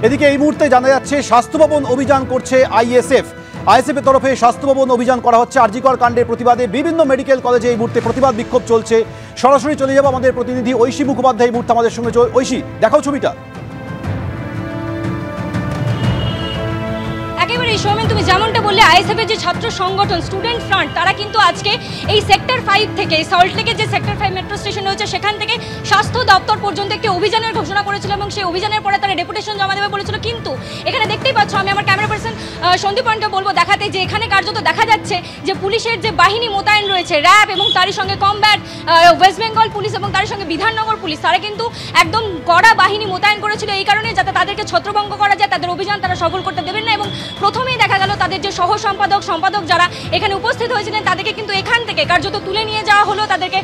এদিকে এই মুহূর্তে জানা যাচ্ছে স্বাস্থ্য ভবন অভিযান করছে আইএসএফ এর তরফে স্বাস্থ্য ভবন অভিযান করা হচ্ছে আরজিকর কাণ্ডের প্রতিবাদে। বিভিন্ন মেডিকেল কলেজে এই মুহূর্তে প্রতিবাদ বিক্ষোভ চলছে। সরাসরি চলে যাব আমাদের প্রতিনিধি ঐশী মুখোপাধ্যায় এই মুহূর্তে আমাদের সঙ্গে। ঐশী, দেখাও ছবিটা। একেবারে সৌমেন, তুমি যেমনটা বললে, আইএসএফ এর যে ছাত্র সংগঠন স্টুডেন্ট ফ্রন্ট, তারা কিন্তু আজকে এই সেক্টর 5 থেকে, সল্টলেকের যে সেক্টর 5 মেট্রো স্টেশন রয়েছে সেখান থেকে স্বাস্থ্য দপ্তর পর্যন্ত একটি অভিযানের ঘোষণা করেছিল এবং সেই অভিযানের পরে তারা ডেপুটেশন জমা দেবে বলেছিল। কিন্তু এখানে দেখতেই পাচ্ছ, আমি আমার ক্যামেরা পার্সন সন্দীপ পয়েন্টে বলবো দেখাতে, যে এখানে কার্যত দেখা যাচ্ছে যে পুলিশের যে বাহিনী মোতায়েন রয়েছে, র্যাব এবং তারই সঙ্গে কমব্যাট, ওয়েস্ট বেঙ্গল পুলিশ এবং তার সঙ্গে বিধাননগর পুলিশ, তারা কিন্তু একদম কড়া বাহিনী মোতায়েন করেছিল এই কারণে যাতে তাদেরকে ছত্রভঙ্গ করা যায়, তাদের অভিযান তারা সফল করতে দেবেন না। এবং প্রথমেই দেখা গেল তাদের যে সহ সম্পাদক যারা এখানে উপস্থিত হয়েছিলেন তাদেরকে কিন্তু এখান থেকে কার্যত তুলে নিয়ে যাওয়া হলো, তাদেরকে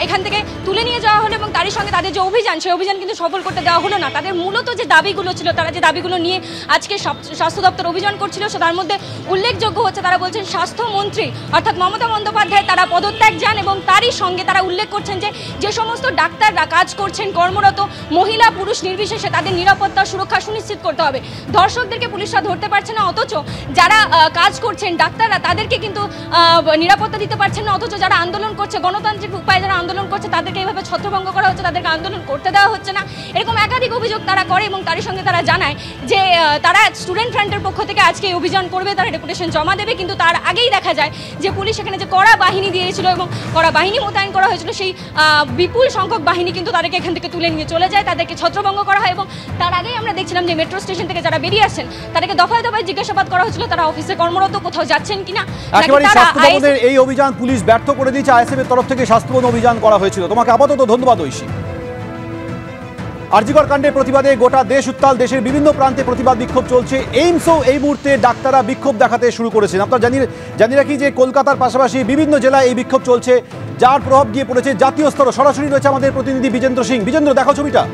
এখান থেকে তুলে নিয়ে যাওয়া হলো এবং তারই সঙ্গে তাদের যে অভিযান, সেই অভিযান কিন্তু সফল করতে দেওয়া হলো না। তাদের মূলত যে দাবিগুলো ছিল, তারা যে দাবিগুলো নিয়ে আজকে স্বাস্থ্য দপ্তর অভিযান করছিল, সে তার মধ্যে উল্লেখযোগ্য হচ্ছে তারা বলছেন স্বাস্থ্যমন্ত্রী অর্থাৎ মমতা বন্দ্যোপাধ্যায় তারা পদত্যাগ যান এবং তারই সঙ্গে তারা উল্লেখ করছেন যে সমস্ত ডাক্তাররা কাজ করছেন কর্মরত, মহিলা পুরুষ নির্বিশেষে তাদের নিরাপত্তা সুরক্ষা সুনিশ্চিত করতে হবে। ধর্ষকদেরকে পুলিশরা ধরতে পারছে না, অথচ যারা কাজ করছেন ডাক্তাররা তাদেরকে কিন্তু নিরাপত্তা দিতে পারছেন না, অথচ যারা আন্দোলন করছে, গণতান্ত্রিক উপায়ে যারা আন্দোলন করছে তাদেরকে এইভাবে ছত্রভঙ্গ করা হচ্ছে, তাদেরকে আন্দোলন করতে দেওয়া হচ্ছে না। এরকম একাধিক অভিযোগ তারা করে এবং তারই সঙ্গে তারা জানায় যে তারা স্টুডেন্ট ফ্রন্টের পক্ষ থেকে আজকে অভিযান করবে, তারা ডেপুটেশন জমা দেবে। কিন্তু তার আগেই দেখা যায় যে পুলিশ এখানে যে কড়া বাহিনী দিয়েছিল এবং কড়া বাহিনী মোতায়েন করা হয়েছিল, সেই বিপুল সংখ্যক বাহিনী কিন্তু তাদেরকে এখান থেকে তুলে নিয়ে চলে যায়, তাদেরকে ছত্রভঙ্গ করা হয়। এবং তার আগেই আমরা দেখছিলাম যে মেট্রো স্টেশন থেকে যারা বেরিয়ে আসছেন তাদেরকে দফায় দফায় জিজ্ঞাসাবাদ করা হয়েছিল তারা অফিসে কর্মরত, কোথাও যাচ্ছেন কিনা। এই অভিযান পুলিশ ব্যর্থ করে দিয়েছে, আইএসএফ এর তরফ থেকে স্বাস্থ্য ভবন অভিযান করা হয়েছিল। তোমাকে আপাতত ধন্যবাদ ঐশী। আরজিকর কাণ্ডের প্রতিবাদে গোটা দেশ উত্তাল, দেশের বিভিন্ন প্রান্তে প্রতিবাদ বিক্ষোভ চলছে। এইমসও এই মুহূর্তে ডাক্তাররা বিক্ষোভ দেখাতে শুরু করেছেন। আপনারা জানি রাখি যে কলকাতার পাশাপাশি বিভিন্ন জেলায় এই বিক্ষোভ চলছে, যার প্রভাব গিয়ে পড়েছে জাতীয় স্তরে। সরাসরি রয়েছে আমাদের প্রতিনিধি বিজেন্দ্র সিং। বিজেন্দ্র, দেখাও ছবিটা।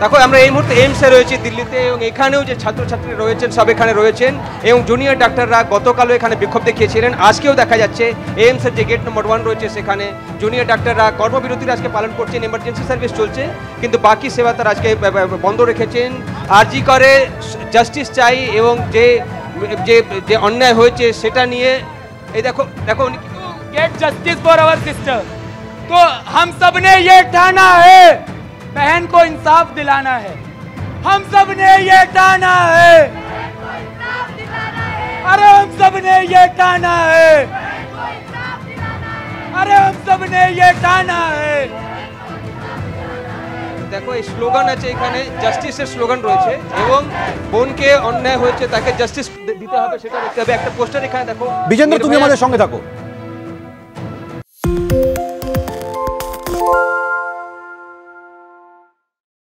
দেখো, আমরা এই মুহূর্তে এইমসে রয়েছি দিল্লিতে এবং এখানেও যে ছাত্রছাত্রী রয়েছেন সব এখানে রয়েছেন এবং জুনিয়র ডাক্তাররা গতকালও এখানে বিক্ষোভ দেখিয়েছিলেন। আজকেও দেখা যাচ্ছে এইমসের যে গেট নম্বর 1 রয়েছে সেখানে জুনিয়র ডাক্তাররা কর্মবিরতির আজকে পালন করছেন, এমার্জেন্সি সার্ভিস চলছে, কিন্তু বাকি সেবা তারা আজকে বন্ধ রেখেছেন। আরজি করে জাস্টিস চাই এবং যে অন্যায় হয়েছে সেটা নিয়ে এই দেখো get justice for our sister. तो हम सब ने ये ठाना है, बहन को इंसाफ दिलाना है, हम सब ने ये ठाना है, अरे हम सब ने ये ठाना है, अरे हम सब ने ये ठाना है। দেখো, এই স্লোগান আছে এখানে, জাস্টিসের স্লোগান রয়েছে এবং বোনকে অন্যায় হয়েছে তাকে জাস্টিস দিতে হবে সেটা দেখতে হবে। একটা পোস্টার এখানে দেখো। বিজেন্দ্র, তুমি আমাদের সঙ্গে থাকো।